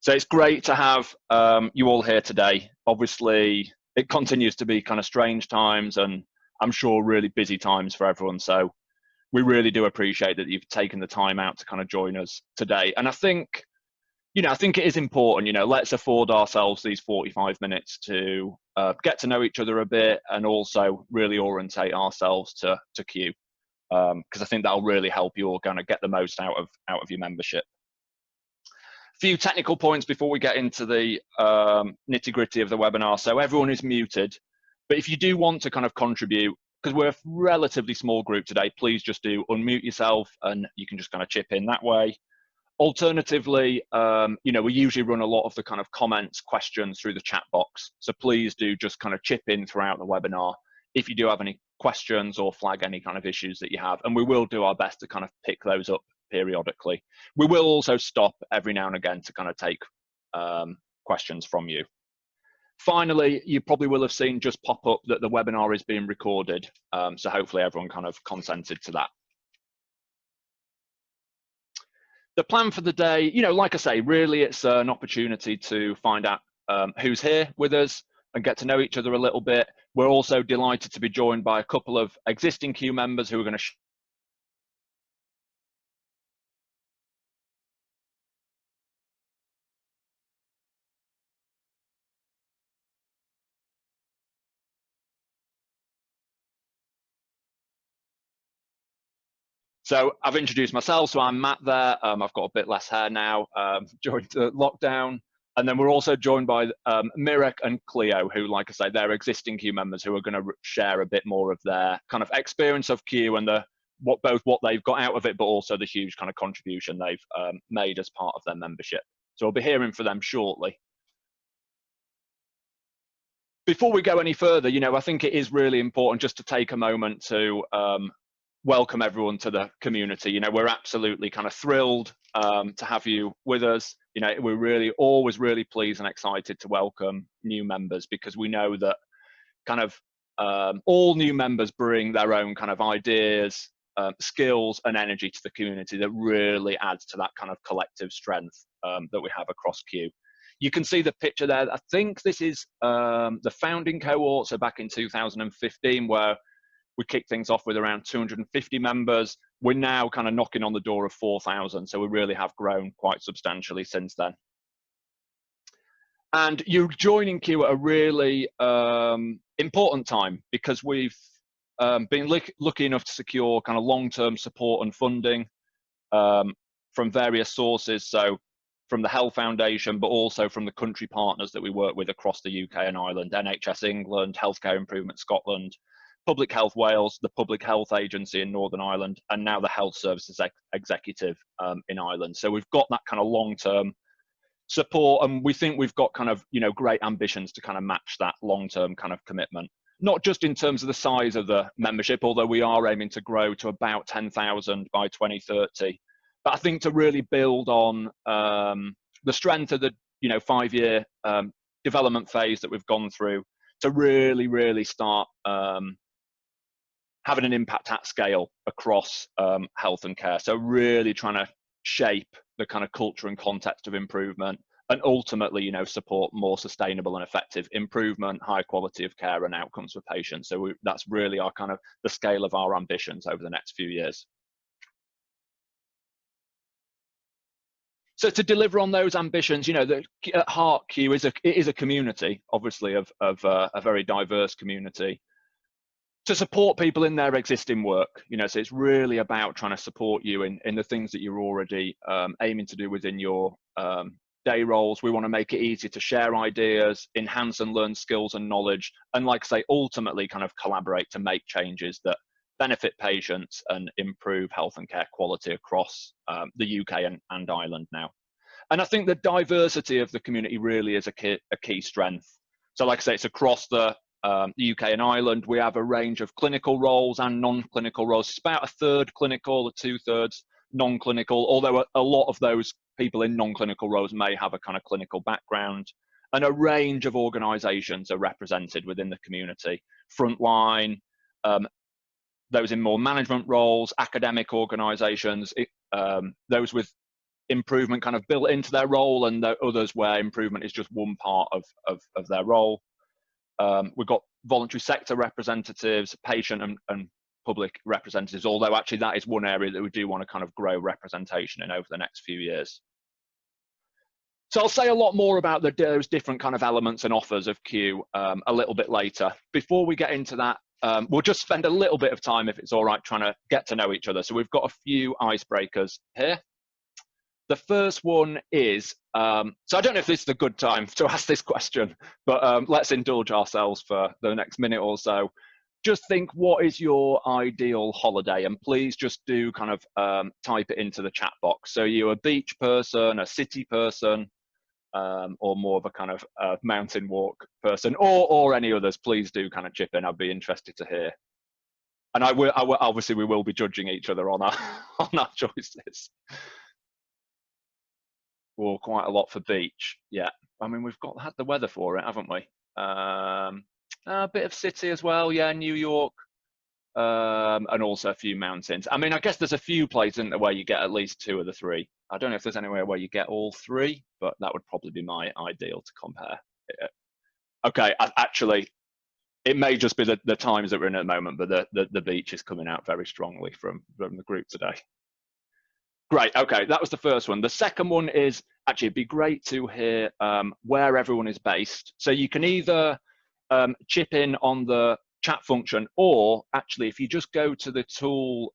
So it's great to have you all here today. Obviously, it continues to be kind of strange times and I'm sure really busy times for everyone. So we really do appreciate that you've taken the time out to kind of join us today. And I think, I think it is important, let's afford ourselves these 45 minutes to get to know each other a bit and also really orientate ourselves to Q. Because I think that'll really help you all kind of get the most out of your membership. Few technical points before we get into the nitty gritty of the webinar. So everyone is muted, but if you do want to kind of contribute, because we're a relatively small group today, please just do unmute yourself and you can just kind of chip in that way. Alternatively, we usually run a lot of the kind of comments, questions through the chat box. So please do just kind of chip in throughout the webinar if you do have any questions or flag any kind of issues that you have. And we will do our best to kind of pick those up periodically. We will also stop every now and again to kind of take questions from you. Finally, you probably will have seen just pop up that the webinar is being recorded. So hopefully everyone kind of consented to that. The plan for the day, like I say, really it's an opportunity to find out who's here with us and get to know each other a little bit. We're also delighted to be joined by a couple of existing Q members who are going to So I've introduced myself, so I'm Matt there. I've got a bit less hair now, during the lockdown. And then we're also joined by Mirek and Cleo, who, like I say, they're existing Q members who are going to share a bit more of their kind of experience of Q and what they've got out of it, but also the huge kind of contribution they've made as part of their membership. So we'll be hearing from them shortly. Before we go any further, I think it is really important just to take a moment to welcome everyone to the community. We're absolutely kind of thrilled to have you with us. We're really always really pleased and excited to welcome new members because we know that kind of all new members bring their own kind of ideas, skills and energy to the community that really adds to that kind of collective strength that we have across Q. You can see the picture there. I think this is the founding cohort, so back in 2015, where we kicked things off with around 250 members. We're now kind of knocking on the door of 4,000, so we really have grown quite substantially since then. And you're joining Q at a really important time because we've been lucky enough to secure kind of long-term support and funding from various sources, so from the Health Foundation, but also from the country partners that we work with across the UK and Ireland, NHS England, Healthcare Improvement Scotland, Public Health Wales, the Public Health Agency in Northern Ireland, and now the Health Services Executive in Ireland. So we've got that kind of long-term support, and we think we've got kind of, great ambitions to kind of match that long-term kind of commitment. Not just in terms of the size of the membership, although we are aiming to grow to about 10,000 by 2030. But I think to really build on the strength of the, 5-year development phase that we've gone through to really, really start having an impact at scale across health and care. So really trying to shape the kind of culture and context of improvement and ultimately, support more sustainable and effective improvement, high quality of care and outcomes for patients. So that's really our kind of the scale of our ambitions over the next few years. So to deliver on those ambitions, at heart Q is a community, obviously, of a very diverse community, to support people in their existing work. So it's really about trying to support you in the things that you're already aiming to do within your day roles. We want to make it easy to share ideas, enhance and learn skills and knowledge, and like I say, ultimately kind of collaborate to make changes that benefit patients and improve health and care quality across the UK and Ireland now. And I think the diversity of the community really is a key strength. So like I say, it's across the UK and Ireland. We have a range of clinical roles and non-clinical roles. It's about 1/3 clinical, 2/3 non-clinical, although a lot of those people in non-clinical roles may have a kind of clinical background. And a range of organisations are represented within the community. Frontline, those in more management roles, academic organisations, those with improvement kind of built into their role, and the others where improvement is just one part of their role. We've got voluntary sector representatives, patient and public representatives, although actually that is one area that we do want to kind of grow representation in over the next few years. So I'll say a lot more about those different kind of elements and offers of Q a little bit later. Before we get into that, we'll just spend a little bit of time, if it's all right, trying to get to know each other. So we've got a few icebreakers here. The first one is, so I don't know if this is a good time to ask this question, but let's indulge ourselves for the next minute or so. Just think, what is your ideal holiday? And please just do kind of type it into the chat box. So you're a beach person, a city person, or more of a kind of mountain walk person, or any others. Please do kind of chip in. I'd be interested to hear. And I will obviously we will be judging each other on our choices. Or quite a lot for beach. Yeah, I mean we've had the weather for it, haven't we? A bit of city as well. Yeah, New York, and also a few mountains. I mean, I guess there's a few places in there where you get at least two of the three. I don't know if there's anywhere where you get all three, but that would probably be my ideal to compare. Okay, actually, it may just be the times that we're in at the moment, but the beach is coming out very strongly from the group today. Great, okay, that was the first one. The second one is, actually, it'd be great to hear where everyone is based. So you can either chip in on the chat function, or actually, if you just go to the tool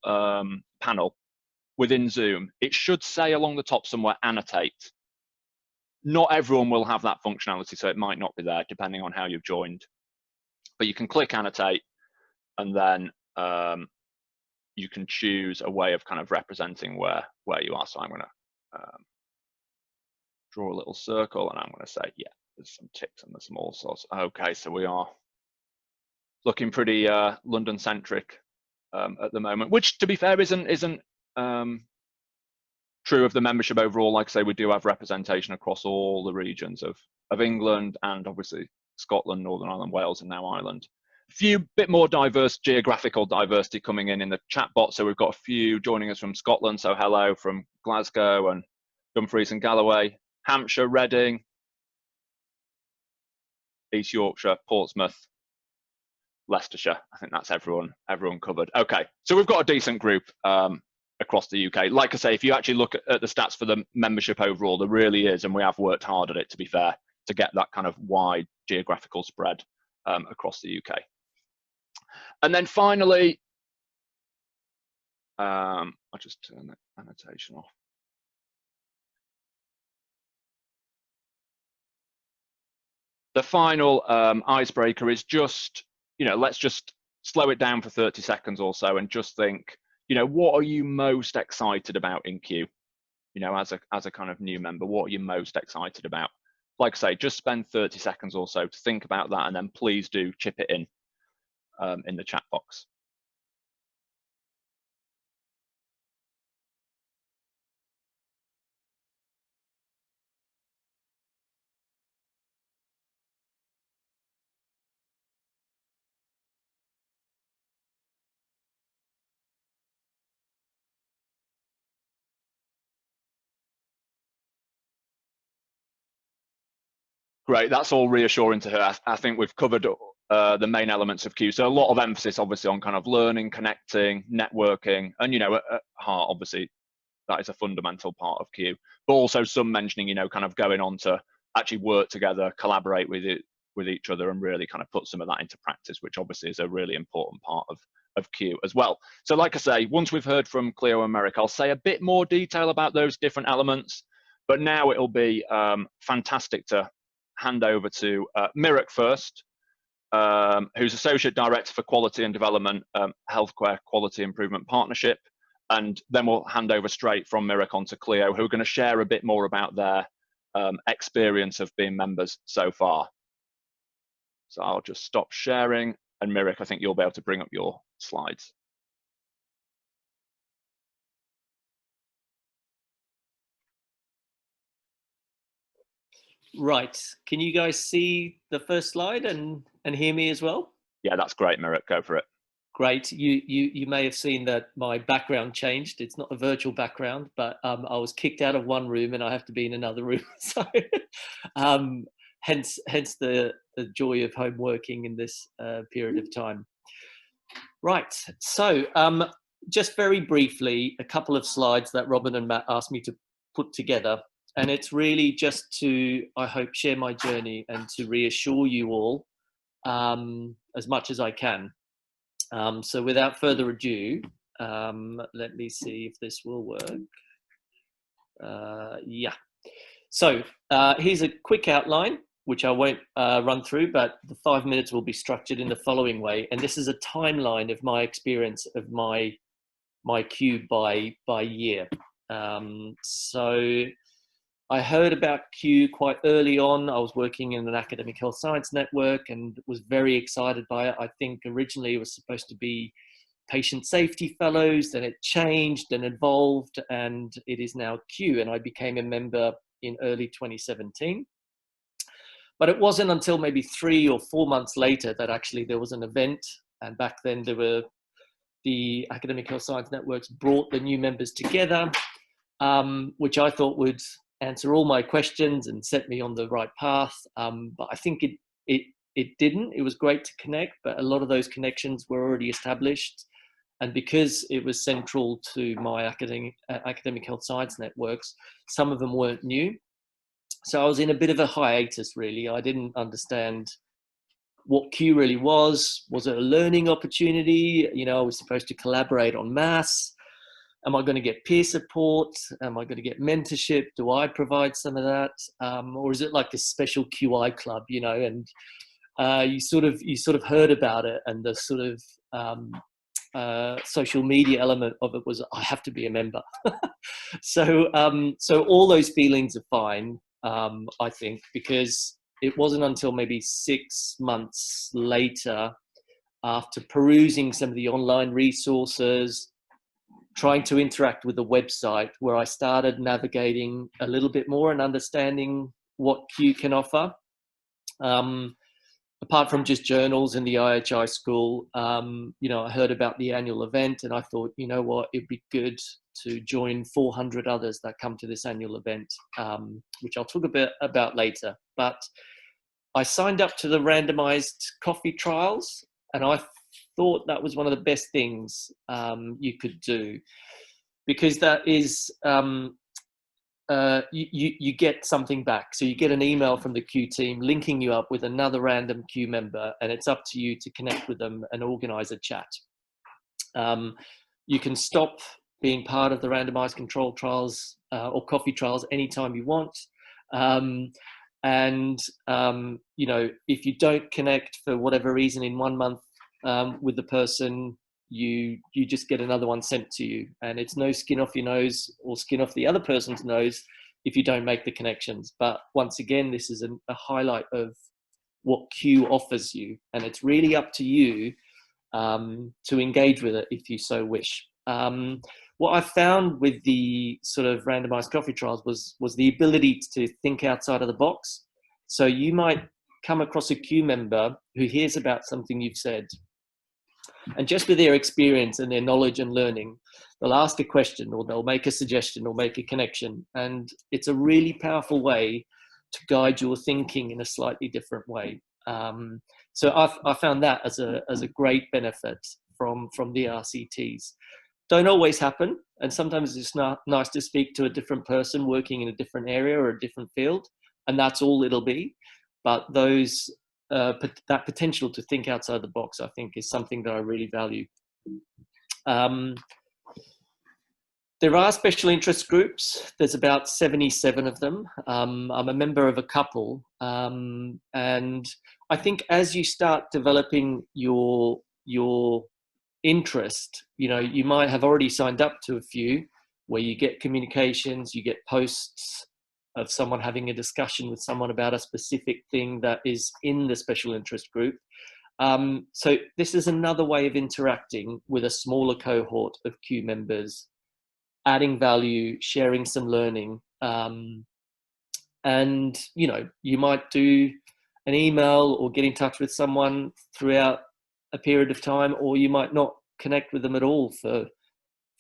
panel within Zoom, it should say along the top somewhere, annotate. Not everyone will have that functionality, so it might not be there, depending on how you've joined. But you can click annotate, and then you can choose a way of kind of representing where you are. So I'm going to draw a little circle, and I'm going to say, yeah, there's some ticks and there's some all sorts. Okay, so we are looking pretty London-centric at the moment, which, to be fair, isn't true of the membership overall. Like I say, we do have representation across all the regions of England, and obviously Scotland, Northern Ireland, Wales, and now Ireland. A few bit more diverse geographical diversity coming in the chat bot. So we've got a few joining us from Scotland. So hello from Glasgow and Dumfries and Galloway, Hampshire, Reading, East Yorkshire, Portsmouth, Leicestershire. I think that's everyone covered. Okay, so we've got a decent group across the UK. Like I say, if you actually look at the stats for the membership overall, there really is, and we have worked hard at it, to be fair, to get that kind of wide geographical spread across the UK. And then finally, I'll just turn the annotation off. The final icebreaker is just, let's just slow it down for 30 seconds or so and just think, what are you most excited about in Q? As a kind of new member, what are you most excited about? Like I say, just spend 30 seconds or so to think about that, and then please do chip it in the chat box. Great, that's all reassuring to hear. I think we've covered the main elements of Q. So a lot of emphasis, obviously, on kind of learning, connecting, networking, and at heart, obviously, that is a fundamental part of Q. But also some mentioning, kind of going on to actually work together, collaborate with each other, and really kind of put some of that into practice, which obviously is a really important part of Q as well. So like I say, once we've heard from Cleo and Merrick, I'll say a bit more detail about those different elements. But now it'll be fantastic to hand over to Merrick first, who's Associate Director for Quality and Development, Healthcare Quality Improvement Partnership. And then we'll hand over straight from Merrick onto Cleo, who are going to share a bit more about their experience of being members so far. So I'll just stop sharing. And Merrick, I think you'll be able to bring up your slides. Right, can you guys see the first slide and hear me as well? Yeah, that's great, Merrick, go for it. Great. You may have seen that my background changed. It's not a virtual background, but I was kicked out of one room and I have to be in another room. So um, hence the joy of home working in this period of time. Right. So just very briefly, a couple of slides that Robin and Matt asked me to put together. And it's really just to, I hope, share my journey and to reassure you all as much as I can. So without further ado, let me see if this will work. Yeah. So here's a quick outline, which I won't run through, but the 5 minutes will be structured in the following way. And this is a timeline of my experience of my Q by year. So I heard about Q quite early on. I was working in an academic health science network and was very excited by it. I think originally it was supposed to be patient safety fellows, then it changed and evolved, and it is now Q. And I became a member in early 2017. But it wasn't until maybe 3 or 4 months later that actually there was an event. And back then there were the academic health science networks brought the new members together, which I thought would answer all my questions and set me on the right path. But I think it didn't. It was great to connect, but a lot of those connections were already established. And because it was central to my academic health science networks, some of them weren't new. So I was in a bit of a hiatus, really. I didn't understand what Q really was. Was it a learning opportunity? You know, I was supposed to collaborate on maths. Am I going to get peer support? Am I going to get mentorship? Do I provide some of that? Or is it like a special QI club, you know? And you sort of heard about it, and the sort of social media element of it was, I have to be a member. So all those feelings are fine, I think, because it wasn't until maybe 6 months later, after perusing some of the online resources, trying to interact with the website, where I started navigating a little bit more and understanding what Q can offer. Apart from just journals in the IHI school, you know, I heard about the annual event and I thought, you know what, it'd be good to join 400 others that come to this annual event, which I'll talk a bit about later. But I signed up to the randomized coffee trials, and I thought that was one of the best things you could do, because that is, you get something back. So you get an email from the Q team linking you up with another random Q member, and it's up to you to connect with them and organize a chat. You can stop being part of the randomized control trials or coffee trials anytime you want. You know, if you don't connect for whatever reason in 1 month with the person, you just get another one sent to you, and it's no skin off your nose or skin off the other person's nose if you don't make the connections. But once again, this is a highlight of what Q offers you, and it's really up to you to engage with it if you so wish. What I found with the sort of randomized coffee trials was the ability to think outside of the box. So you might come across a Q member who hears about something you've said, and just with their experience and their knowledge and learning, they'll ask a question or they'll make a suggestion or make a connection. And it's a really powerful way to guide your thinking in a slightly different way. So I found that as a great benefit from the RCTs. Don't always happen, and sometimes it's nice to speak to a different person working in a different area or a different field, and that's all it'll be. But those that potential to think outside the box, I think, is something that I really value. There are special interest groups. There's about 77 of them. I'm a member of a couple, and I think as you start developing your interest, you know, you might have already signed up to a few where you get communications, you get posts of someone having a discussion with someone about a specific thing that is in the special interest group. So this is another way of interacting with a smaller cohort of Q members, adding value, sharing some learning. And, you know, you might do an email or get in touch with someone throughout a period of time, or you might not connect with them at all for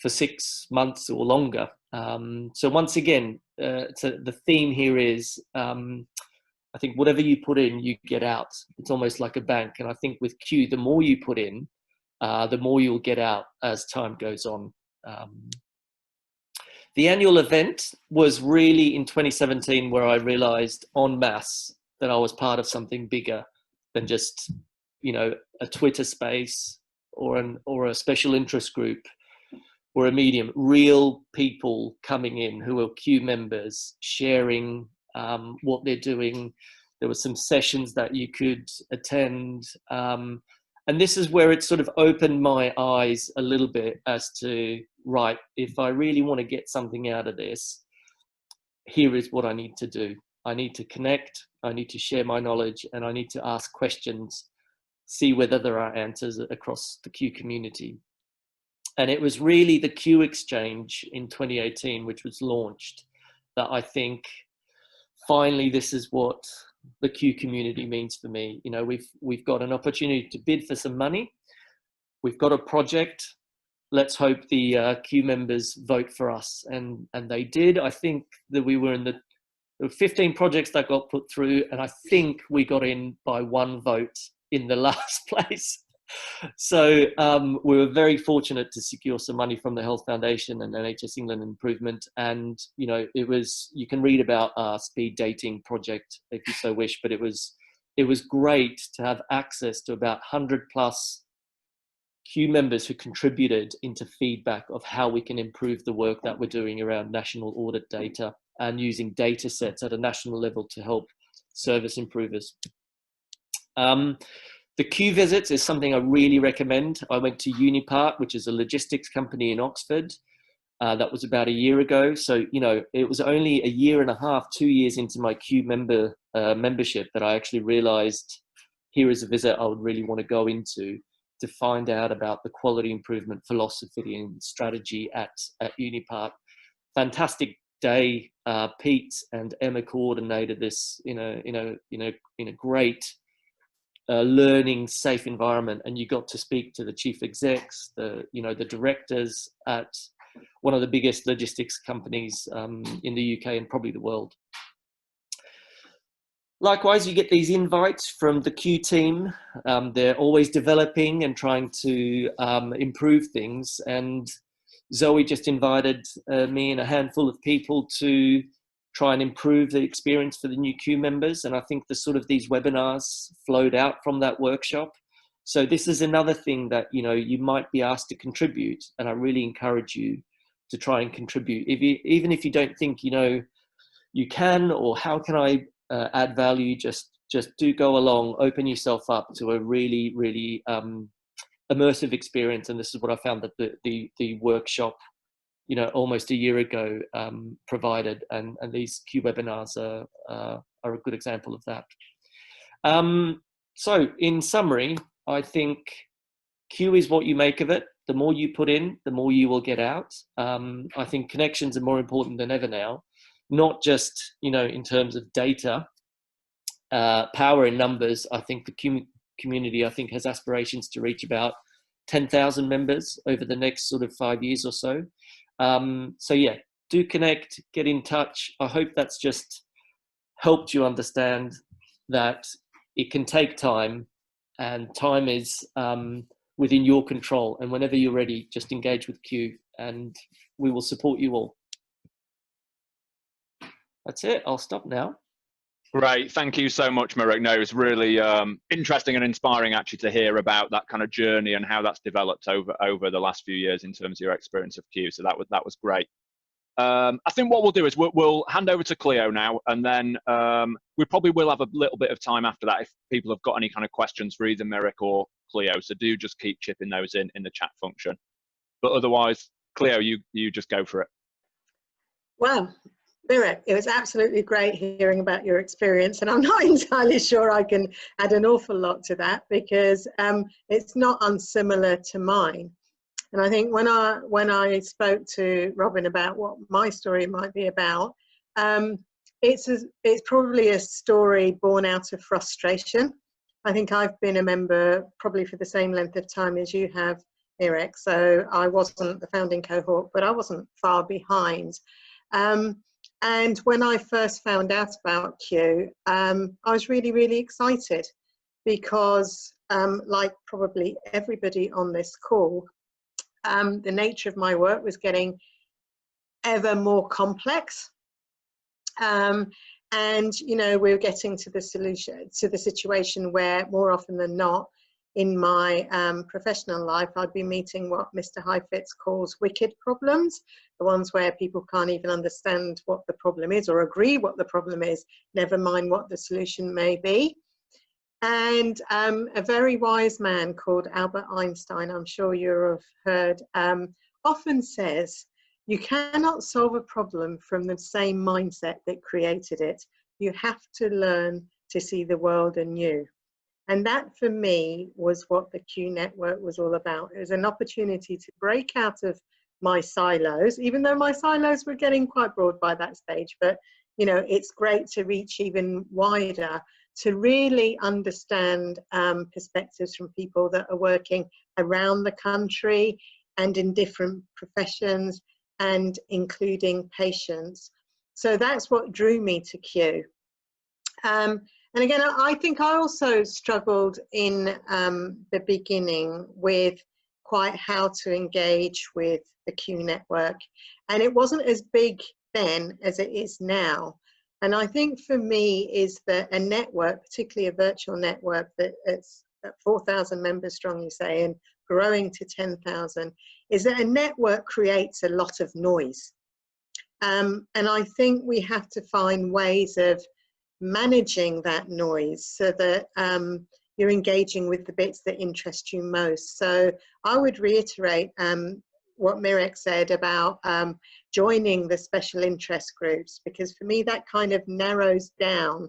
6 months or longer. So once again, so the theme here is, I think whatever you put in, you get out. It's almost like a bank. And I think with Q, the more you put in, the more you'll get out as time goes on. The annual event was really in 2017 where I realized en masse that I was part of something bigger than just, a Twitter space or a special interest group or a medium. Real people coming in who are Q members, sharing what they're doing. There were some sessions that you could attend. And this is where it sort of opened my eyes a little bit as to, right, if I really want to get something out of this, here is what I need to do. I need to connect, I need to share my knowledge, and I need to ask questions, see whether there are answers across the Q community. And it was really the Q Exchange in 2018, which was launched, that I think finally this is what the Q community means for me. We've got an opportunity to bid for some money. We've got a project. Let's hope the Q members vote for us. And they did. I think that there were 15 projects that got put through, and I think we got in by one vote in the last place. So we were very fortunate to secure some money from the Health Foundation and NHS England Improvement. And, you can read about our speed dating project if you so wish, but it was great to have access to about 100 plus Q members who contributed into feedback of how we can improve the work that we're doing around national audit data and using data sets at a national level to help service improvers. The Q visits is something I really recommend. I went to Unipart, which is a logistics company in Oxford. That was about a year ago. So, it was only a year and a half, 2 years into my Q membership that I actually realized here is a visit I would really want to go into to find out about the quality improvement philosophy and strategy at Unipart. Fantastic day. Pete and Emma coordinated this in a great learning safe environment, and you got to speak to the chief execs, the directors at one of the biggest logistics companies in the UK and probably the world. Likewise, you get these invites from the Q team. They're always developing and trying to improve things. And Zoe just invited me and a handful of people to try and improve the experience for the new Q members. And I think these webinars flowed out from that workshop. So this is another thing that, you might be asked to contribute. And I really encourage you to try and contribute. Even if you don't think, you can, or how can I add value, just do go along, open yourself up to a really, really immersive experience. And this is what I found that the workshop, almost a year ago provided, and these Q webinars are a good example of that. So in summary, I think Q is what you make of it. The more you put in, the more you will get out. I think connections are more important than ever now, not just, in terms of data, power in numbers. I think the community, has aspirations to reach about 10,000 members over the next 5 years or so. So yeah, do connect, get in touch. I hope that's just helped you understand that it can take time, and time is within your control. And whenever you're ready, just engage with Q and we will support you all. That's it. I'll stop now. Great. Thank you so much, Marek. No, it's really interesting and inspiring actually to hear about that kind of journey and how that's developed over the last few years in terms of your experience of Q. So that was great. I think what we'll do is we'll hand over to Cleo now, and then we probably will have a little bit of time after that if people have got any kind of questions for either Marek or Cleo. So do just keep chipping those in the chat function. But otherwise, Cleo, you just go for it. Well, Marek, it was absolutely great hearing about your experience, and I'm not entirely sure I can add an awful lot to that because it's not unsimilar to mine. And I think when I spoke to Robin about what my story might be about, it's probably a story born out of frustration I think I've been a member probably for the same length of time as you have, Mirek. So I wasn't the founding cohort, but I wasn't far behind. And when I first found out about Q, I was really, really excited because, like probably everybody on this call, the nature of my work was getting ever more complex. And, you know, we're getting to the situation where more often than not, in my professional life, I'd be meeting what Mr. Heifetz calls wicked problems, the ones where people can't even understand what the problem is or agree what the problem is, never mind what the solution may be. And a very wise man called Albert Einstein, I'm sure you have heard, often says, you cannot solve a problem from the same mindset that created it. You have to learn to see the world anew. And that for me was what the Q Network was all about. It was an opportunity to break out of my silos, even though my silos were getting quite broad by that stage. But, you know, it's great to reach even wider, to really understand perspectives from people that are working around the country and in different professions, and including patients. So that's what drew me to Q. And again, I think I also struggled in the beginning with quite how to engage with the Q Network. And it wasn't as big then as it is now. And I think for me is that a network, particularly a virtual network that it's at 4,000 members strong, you say, and growing to 10,000, is that a network creates a lot of noise. And I think we have to find ways of managing that noise so that you're engaging with the bits that interest you most. So I would reiterate what Mirek said about joining the special interest groups, because for me that kind of narrows down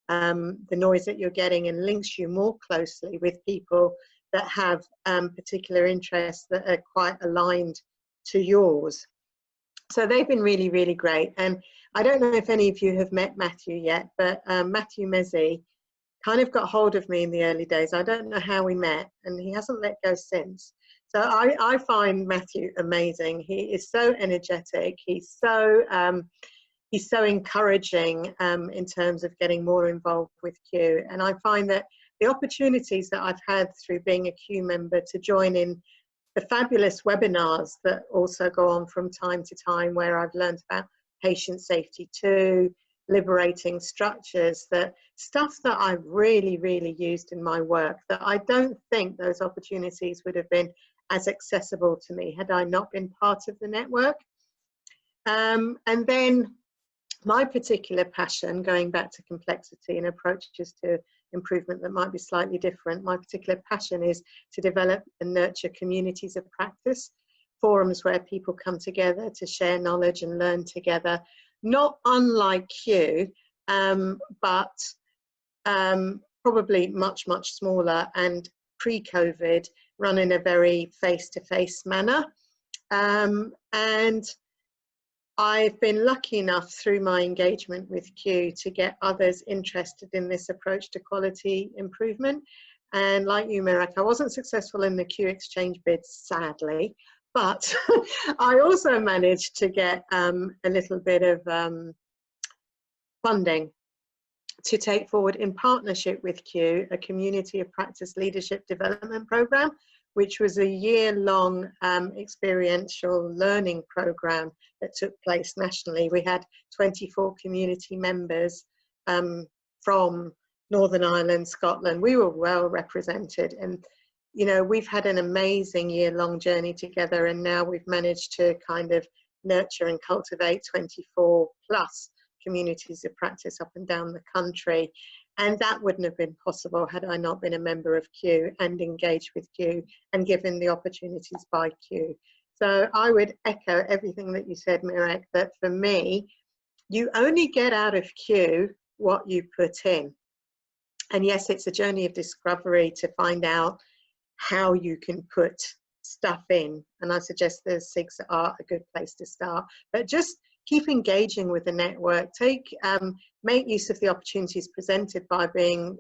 the noise that you're getting and links you more closely with people that have particular interests that are quite aligned to yours. So they've been really, really great. And I don't know if any of you have met Matthew yet, but Matthew Mezzi kind of got hold of me in the early days. I don't know how we met, and he hasn't let go since. So I find Matthew amazing. He is so energetic. He's so encouraging in terms of getting more involved with Q. And I find that the opportunities that I've had through being a Q member to join in the fabulous webinars that also go on from time to time, where I've learned about patient safety too, liberating structures, that stuff that I've really, really used in my work, that I don't think those opportunities would have been as accessible to me had I not been part of the network. And then my particular passion, going back to complexity and approaches to improvement that might be slightly different, my particular passion is to develop and nurture communities of practice, forums where people come together to share knowledge and learn together, not unlike Q, but probably much, much smaller and pre-COVID, run in a very face-to-face manner. And I've been lucky enough through my engagement with Q to get others interested in this approach to quality improvement. And like you, Mirek, I wasn't successful in the Q Exchange bids, sadly, but I also managed to get a little bit of funding to take forward, in partnership with Q, a community of practice leadership development program, which was a year-long experiential learning program that took place nationally. We had 24 community members from Northern Ireland, Scotland. We were well represented, and you know, we've had an amazing year-long journey together, and now we've managed to kind of nurture and cultivate 24 plus communities of practice up and down the country. And that wouldn't have been possible had I not been a member of Q and engaged with Q and given the opportunities by Q. So I would echo everything that you said, Mirek, that for me, you only get out of Q what you put in. And yes, it's a journey of discovery to find out how you can put stuff in. And I suggest the SIGs are a good place to start. But just keep engaging with the network. Make use of the opportunities presented by being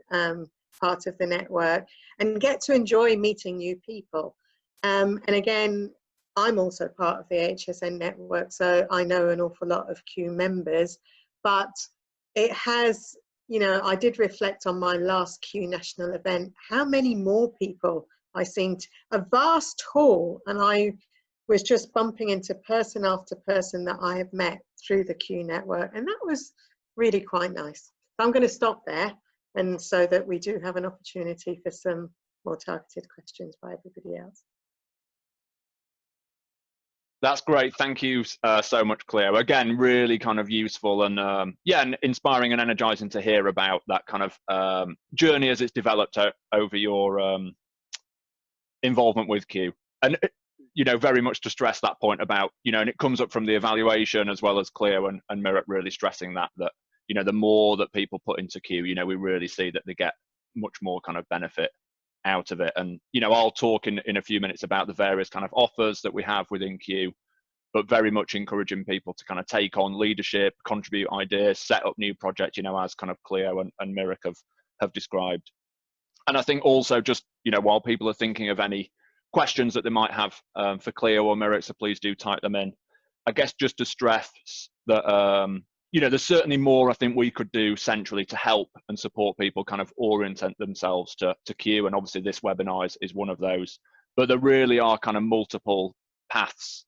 part of the network and get to enjoy meeting new people. And again, I'm also part of the HSN network, so I know an awful lot of Q members, but it has, you know, I did reflect on my last Q national event, how many more people I seen, a vast hall, and I was just bumping into person after person that I have met through the Q network, and that was really quite nice. So I'm going to stop there, and so that we do have an opportunity for some more targeted questions by everybody else. That's great. Thank you so much, Cleo. Again, really kind of useful and yeah, and inspiring and energizing to hear about that kind of journey as it's developed over your involvement with Q. And, you know, very much to stress that point about, you know, and it comes up from the evaluation as well as Cleo and Mirat really stressing that, you know, the more that people put into Q, you know, we really see that they get much more kind of benefit out of it. And, you know, I'll talk in a few minutes about the various kind of offers that we have within Q, but very much encouraging people to kind of take on leadership, contribute ideas, set up new projects, you know, as kind of Cleo and Mirak have described. And I think also just, you know, while people are thinking of any questions that they might have for Cleo or Mirak, so please do type them in. I guess just to stress that, you know, there's certainly more I think we could do centrally to help and support people kind of orient themselves to Q, and obviously this webinar is one of those. But there really are kind of multiple paths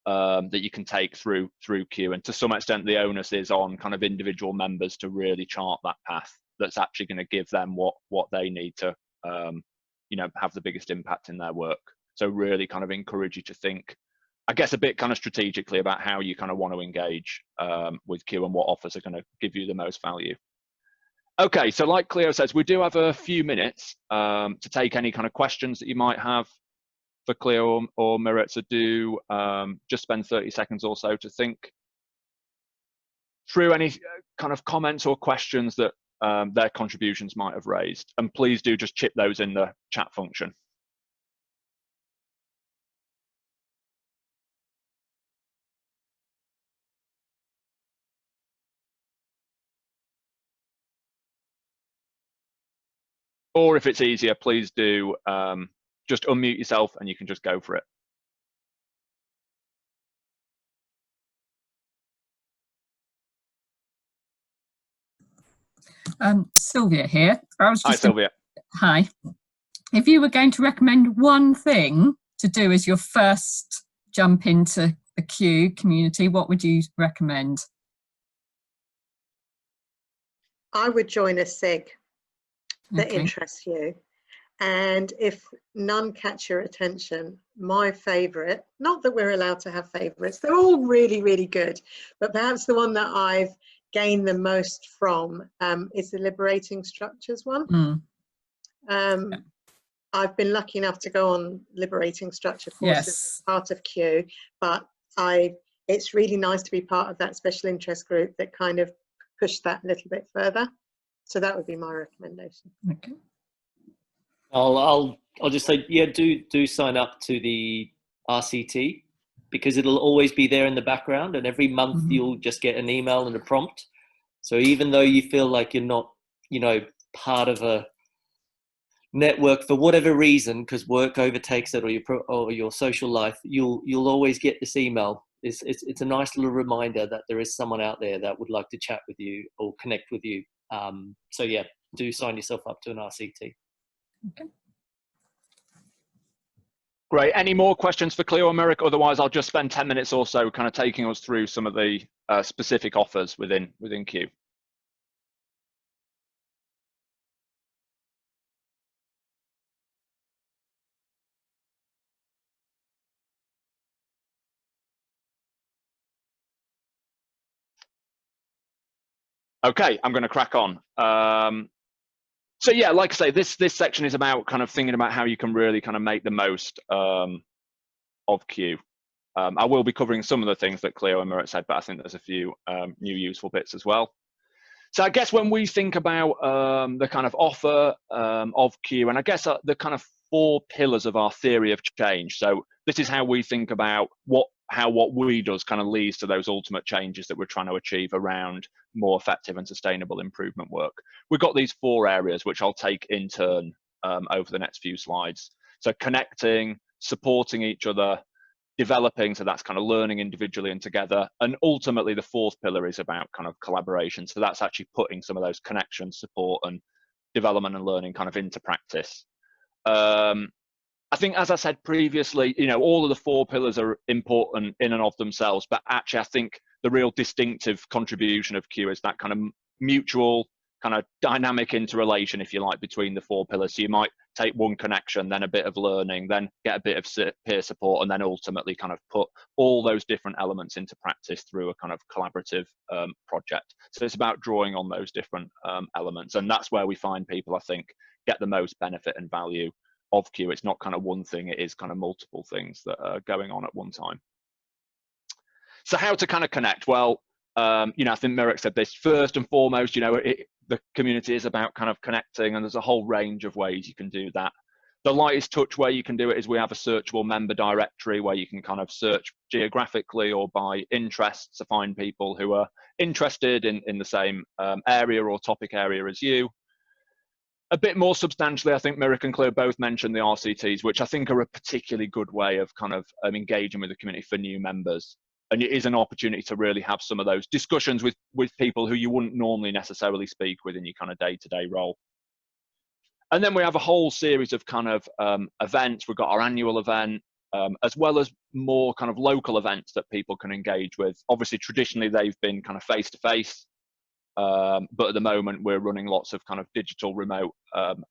that you can take through Q, and to some extent the onus is on kind of individual members to really chart that path that's actually going to give them what they need to you know, have the biggest impact in their work. So really kind of encourage you to think, I guess, a bit kind of strategically about how you kind of want to engage with Q and what offers are going to give you the most value. Okay, so like Cleo says, we do have a few minutes to take any kind of questions that you might have for Cleo or Mirat. So do just spend 30 seconds or so to think through any kind of comments or questions that their contributions might have raised. And please do just chip those in the chat function. Or if it's easier, please do just unmute yourself and you can just go for it. Sylvia here. Hi, Sylvia. Hi. If you were going to recommend one thing to do as your first jump into the Q community, what would you recommend? I would join a SIG that interests you. And if none catch your attention, my favourite, not that we're allowed to have favourites, they're all really, really good, but perhaps the one that I've gained the most from is the Liberating Structures one. I've been lucky enough to go on Liberating Structure courses as part of Q, but it's really nice to be part of that special interest group that kind of pushed that a little bit further. So that would be my recommendation. Okay. I'll just say, yeah, do sign up to the RCT, because it'll always be there in the background, and every month you'll just get an email and a prompt. So even though you feel like you're not, you know, part of a network for whatever reason, because work overtakes it or your social life, you'll always get this email. It's a nice little reminder that there is someone out there that would like to chat with you or connect with you. So yeah, do sign yourself up to an RCT. Okay. Great. Any more questions for Cleo or Mirak? Otherwise, I'll just spend 10 minutes or so kind of taking us through some of the specific offers within Q. Okay, I'm going to crack on. So yeah, like I say, this section is about kind of thinking about how you can really kind of make the most of Q. I will be covering some of the things that Cleo and Mirat said, but I think there's a few new useful bits as well. So I guess when we think about the kind of offer of Q, and I guess the kind of 4 pillars of our theory of change. So this is how we think about how what we does kind of leads to those ultimate changes that we're trying to achieve around more effective and sustainable improvement work. We've got these 4 areas, which I'll take in turn over the next few slides. So connecting, supporting each other, developing, so that's kind of learning individually and together, and ultimately the 4th pillar is about kind of collaboration. So that's actually putting some of those connections, support and development and learning kind of into practice. I think, as I said previously, you know, all of the 4 pillars are important in and of themselves, but actually I think the real distinctive contribution of Q is that kind of mutual, kind of dynamic interrelation, if you like, between the 4 pillars. So you might take one connection, then a bit of learning, then get a bit of peer support, and then ultimately kind of put all those different elements into practice through a kind of collaborative project. So it's about drawing on those different elements, and that's where we find people, I think, get the most benefit and value of Q. It's not kind of one thing, it is kind of multiple things that are going on at one time. So how to kind of connect? Well, you know, I think Mirek said this, first and foremost, you know, the community is about kind of connecting, and there's a whole range of ways you can do that. The lightest touch way you can do it is we have a searchable member directory where you can kind of search geographically or by interests to find people who are interested in the same area or topic area as you. A bit more substantially, I think Mirek and Claire both mentioned the RCTs, which I think are a particularly good way of kind of engaging with the community for new members. And it is an opportunity to really have some of those discussions with people who you wouldn't normally necessarily speak with in your kind of day-to-day role. And then we have a whole series of kind of events. We've got our annual event, as well as more kind of local events that people can engage with. Obviously, traditionally, they've been kind of face-to-face. But at the moment we're running lots of kind of digital remote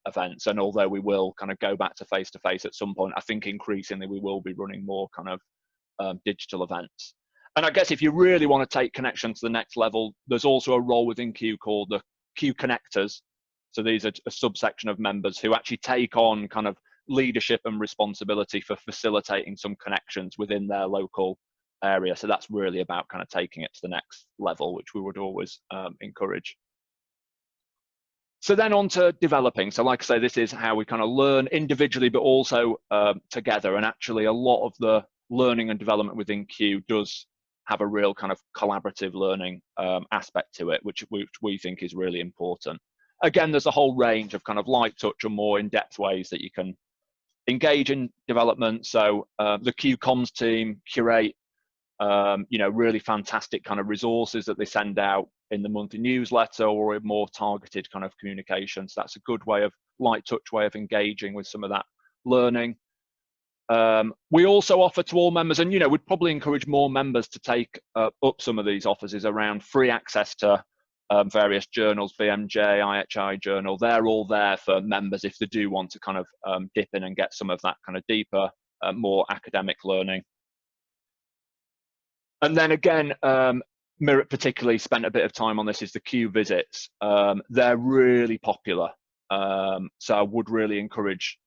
events, and although we will kind of go back to face-to-face at some point, I think increasingly we will be running more kind of digital events. And I guess if you really want to take connection to the next level, there's also a role within Q called the Q connectors. So these are a subsection of members who actually take on kind of leadership and responsibility for facilitating some connections within their local area. So that's really about kind of taking it to the next level, which we would always encourage. So then on to developing. So like I say, this is how we kind of learn individually, but also together. And actually a lot of the learning and development within Q does have a real kind of collaborative learning aspect to it, which we think is really important. Again, there's a whole range of kind of light touch and more in-depth ways that you can engage in development. So the Q comms team curate you know, really fantastic kind of resources that they send out in the monthly newsletter or a more targeted kind of communications. That's a good way of light touch way of engaging with some of that learning. We also offer to all members, and you know, we'd probably encourage more members to take up some of these offers, is around free access to various journals, BMJ, IHI journal. They're all there for members if they do want to kind of dip in and get some of that kind of deeper, more academic learning. And then again, Mirek particularly spent a bit of time on this, is the Q visits. They're really popular. So I would really encourage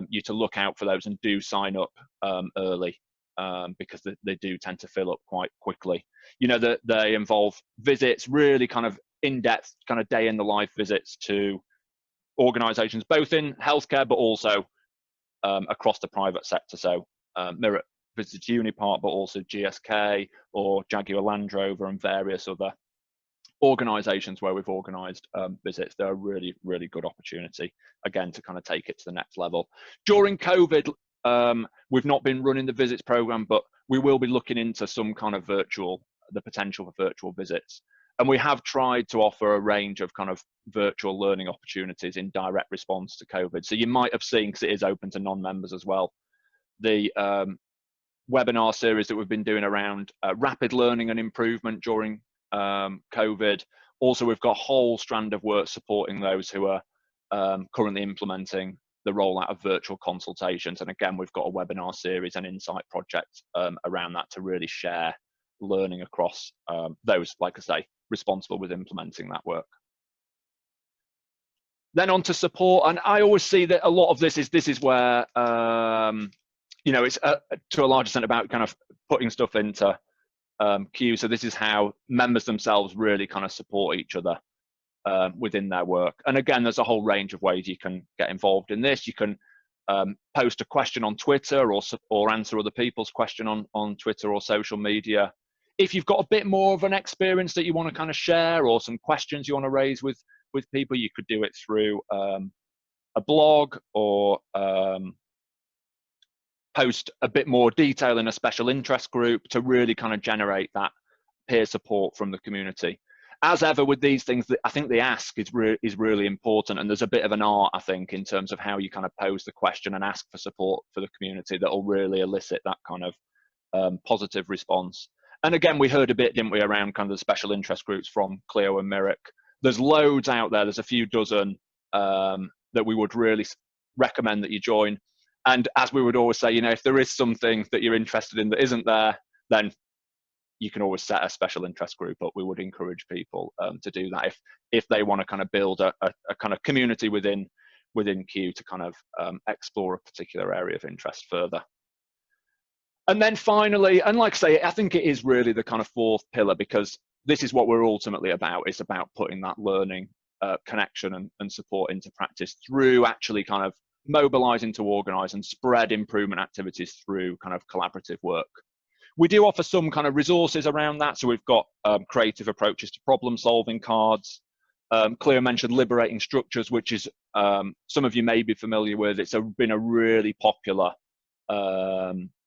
you to look out for those and do sign up early because they do tend to fill up quite quickly. You know, that they involve visits, really kind of in-depth kind of day in the life visits to organisations, both in healthcare, but also across the private sector. So Mirek visited Unipart, but also GSK or Jaguar Land Rover and various other organisations where we've organised visits. They're a really, really good opportunity, again, to kind of take it to the next level. During COVID, we've not been running the visits programme, but we will be looking into some kind of the potential for virtual visits. And we have tried to offer a range of kind of virtual learning opportunities in direct response to COVID. So you might have seen, because it is open to non-members as well, the webinar series that we've been doing around rapid learning and improvement during COVID. Also, we've got a whole strand of work supporting those who are currently implementing the rollout of virtual consultations. And again, we've got a webinar series and insight project around that to really share learning across those, like I say, responsible with implementing that work. Then on to support, and I always see that a lot of this is where you know, it's to a large extent about kind of putting stuff into Q. So this is how members themselves really kind of support each other within their work. And again, there's a whole range of ways you can get involved in this. You can post a question on Twitter or answer other people's question on Twitter or social media. If you've got a bit more of an experience that you want to kind of share, or some questions you want to raise with people, you could do it through a blog, or post a bit more detail in a special interest group to really kind of generate that peer support from the community. As ever with these things, I think the ask is really important, and there's a bit of an art, I think, in terms of how you kind of pose the question and ask for support for the community that will really elicit that kind of positive response. And again, we heard a bit, didn't we, around kind of the special interest groups from Clio and Mirroc. There's loads out there. There's a few dozen that we would really recommend that you join. And as we would always say, you know, if there is something that you're interested in that isn't there, then you can always set a special interest group up. We would encourage people to do that if they want to kind of build a kind of community within Q to kind of explore a particular area of interest further. And then finally, and like I say, I think it is really the kind of fourth pillar, because this is what we're ultimately about. It's about putting that learning connection and support into practice through actually kind of mobilizing to organize and spread improvement activities through kind of collaborative work. We do offer some kind of resources around that. So we've got creative approaches to problem solving cards. Cleo mentioned liberating structures, which is some of you may be familiar with. It's been a really popular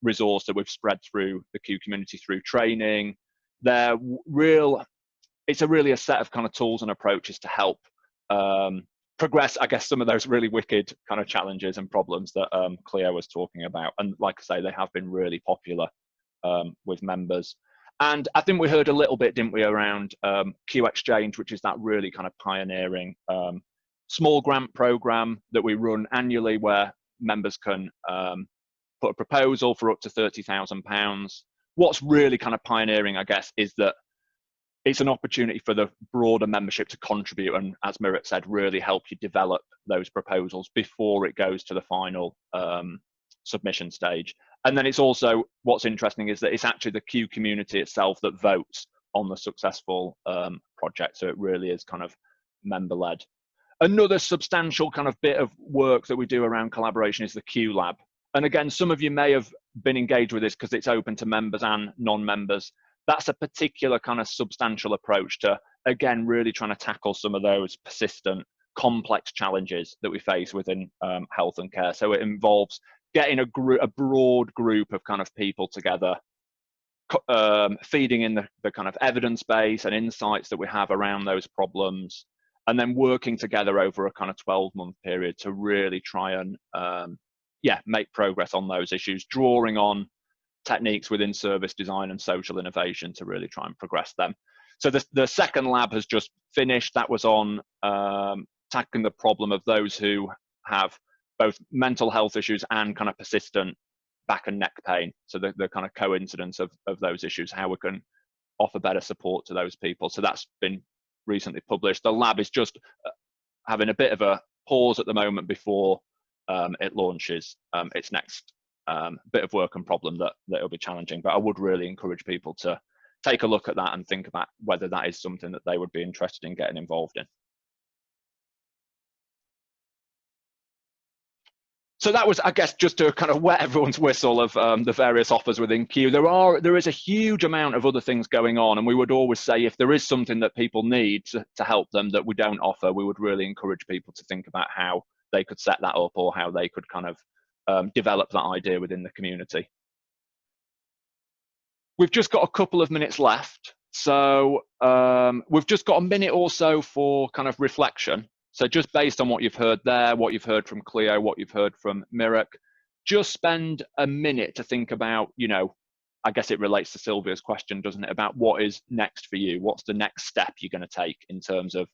resource that we've spread through the Q community through training. It's really a set of kind of tools and approaches to help progress, I guess, some of those really wicked kind of challenges and problems that Cleo was talking about. And like I say, they have been really popular with members. And I think we heard a little bit, didn't we, around Q Exchange, which is that really kind of pioneering small grant program that we run annually, where members can put a proposal for up to £30,000. What's really kind of pioneering, I guess, is that it's an opportunity for the broader membership to contribute and, as Mirroc said, really help you develop those proposals before it goes to the final submission stage. And then it's also, what's interesting is that it's actually the Q community itself that votes on the successful project. So it really is kind of member-led. Another substantial kind of bit of work that we do around collaboration is the Q Lab. And again, some of you may have been engaged with this because it's open to members and non-members. That's a particular kind of substantial approach to, again, really trying to tackle some of those persistent, complex challenges that we face within health and care. So it involves getting a broad group of kind of people together, feeding in the kind of evidence base and insights that we have around those problems, and then working together over a kind of 12-month period to really try and make progress on those issues, drawing on techniques within service design and social innovation to really try and progress them. So the second lab has just finished. That was on tackling the problem of those who have both mental health issues and kind of persistent back and neck pain. So the kind of coincidence of those issues, how we can offer better support to those people. So that's been recently published. The lab is just having a bit of a pause at the moment before it launches its next bit of work and problem that it'll be challenging. But I would really encourage people to take a look at that and think about whether that is something that they would be interested in getting involved in. So that was, I guess, just to kind of wet everyone's whistle of the various offers within Q. There is a huge amount of other things going on, and we would always say if there is something that people need to help them that we don't offer, we would really encourage people to think about how they could set that up or how they could kind of develop that idea within the community. We've just got a couple of minutes left, so we've just got a minute or so for kind of reflection. So just based on what you've heard there, what you've heard from Cleo, what you've heard from Mirroc, just spend a minute to think about, you know, I guess it relates to Sylvia's question, doesn't it, about what is next for you? What's the next step you're going to take in terms of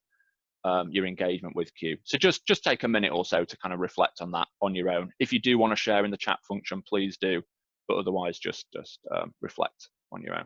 your engagement with Q? So just take a minute or so to kind of reflect on that on your own. If you do want to share in the chat function, please do, but otherwise just reflect on your own.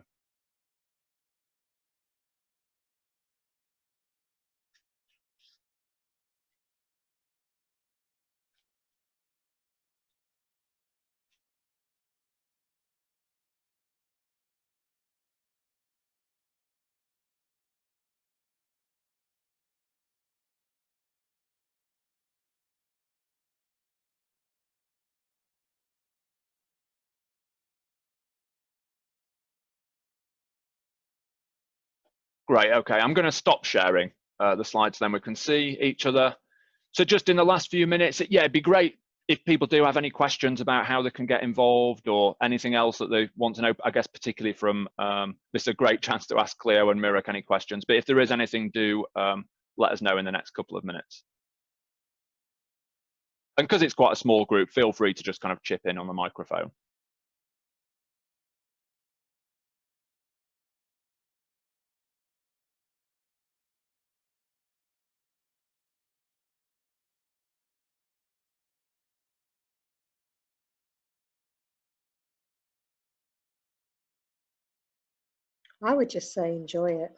Great. Okay, I'm going to stop sharing the slides, then we can see each other. So just in the last few minutes, yeah, it'd be great if people do have any questions about how they can get involved or anything else that they want to know. I guess particularly from this is a great chance to ask Cleo and Mirek any questions. But if there is anything, do let us know in the next couple of minutes. And because it's quite a small group, feel free to just kind of chip in on the microphone. I would just say enjoy it.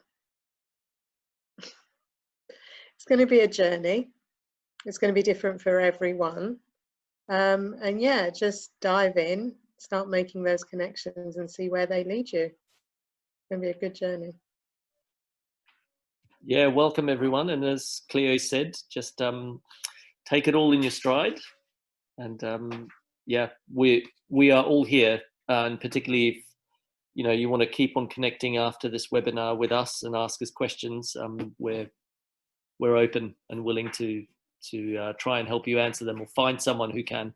It's going to be a journey. It's going to be different for everyone. And yeah, just dive in, start making those connections and see where they lead you. It's going to be a good journey. Yeah, welcome everyone. And as Cleo said, just take it all in your stride. And yeah, we are all here. And particularly if you want to keep on connecting after this webinar with us and ask us questions, we're open and willing to try and help you answer them or find someone who can.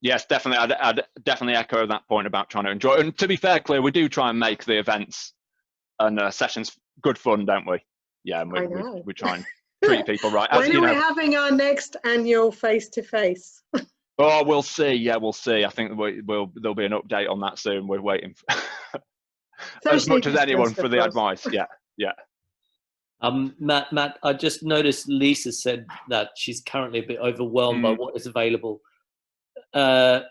Yes, definitely. I'd definitely echo that point about trying to enjoy. And to be fair, Claire, we do try and make the events and sessions good fun, don't we? Yeah, and we try and treat people right. When are we having our next annual face-to-face? Oh, we'll see. Yeah, we'll see. I think there'll be an update on that soon. We're waiting for as much as anyone for the advice. Yeah, yeah. Matt, I just noticed Lisa said that she's currently a bit overwhelmed by what is available.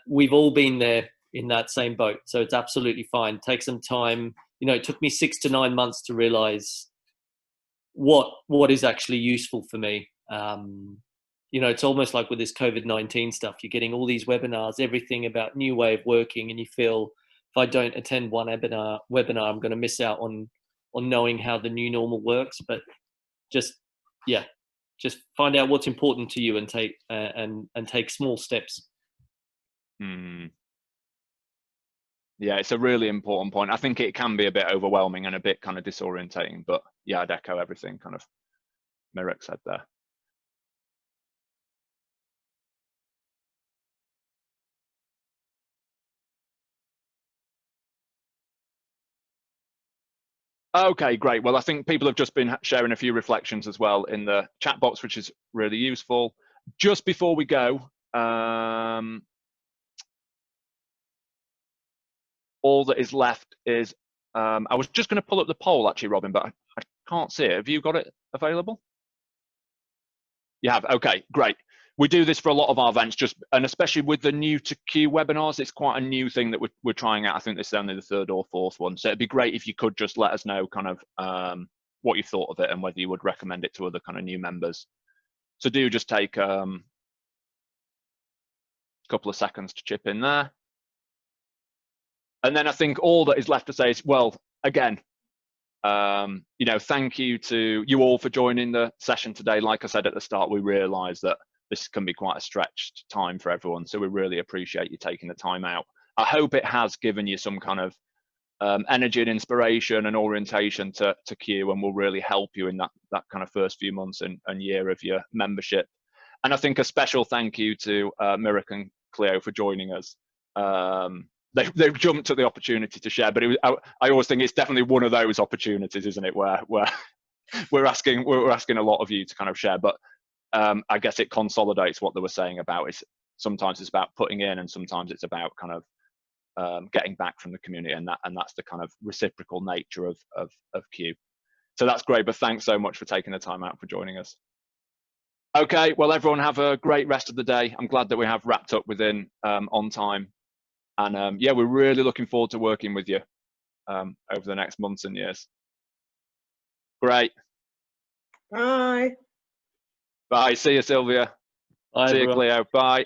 We've all been there in that same boat, so it's absolutely fine. Take some time. It took me 6 to 9 months to realize what is actually useful for me. It's almost like with this COVID-19 stuff, you're getting all these webinars, everything about new way of working, and you feel if I don't attend one webinar, I'm going to miss out on knowing how the new normal works. But just find out what's important to you and take and take small steps. Yeah, it's a really important point. I think it can be a bit overwhelming and a bit kind of disorientating, but yeah, I'd echo everything kind of Mirek said there. Okay, great. Well, I think people have just been sharing a few reflections as well in the chat box, which is really useful. Just before we go, all that is left is, I was just going to pull up the poll actually, Robin, but I can't see it. Have you got it available? You have. Okay, great. We do this for a lot of our events, and especially with the new to Q webinars, it's quite a new thing that we're trying out. I think this is only the 3rd or 4th one. So it'd be great if you could just let us know kind of what you thought of it and whether you would recommend it to other kind of new members. So do just take a couple of seconds to chip in there. And then I think all that is left to say is, well, again, thank you to you all for joining the session today. Like I said at the start, we realise that this can be quite a stretched time for everyone, so we really appreciate you taking the time out. I hope it has given you some kind of energy and inspiration and orientation to Q, and will really help you in that kind of first few months and year of your membership. And I think a special thank you to Mirek and Cleo for joining us. They've jumped at the opportunity to share, but I always think it's definitely one of those opportunities, isn't it, where we're asking a lot of you to kind of share. But I guess it consolidates what they were saying about it. Sometimes it's about putting in, and sometimes it's about kind of getting back from the community, and that's the kind of reciprocal nature of Q. So that's great. But thanks so much for taking the time out for joining us. Okay, well, everyone have a great rest of the day. I'm glad that we have wrapped up within on time, and yeah, we're really looking forward to working with you over the next months and years. Great. Bye. Bye. See you, Sylvia. Bye, See everyone. you, Cleo. Bye.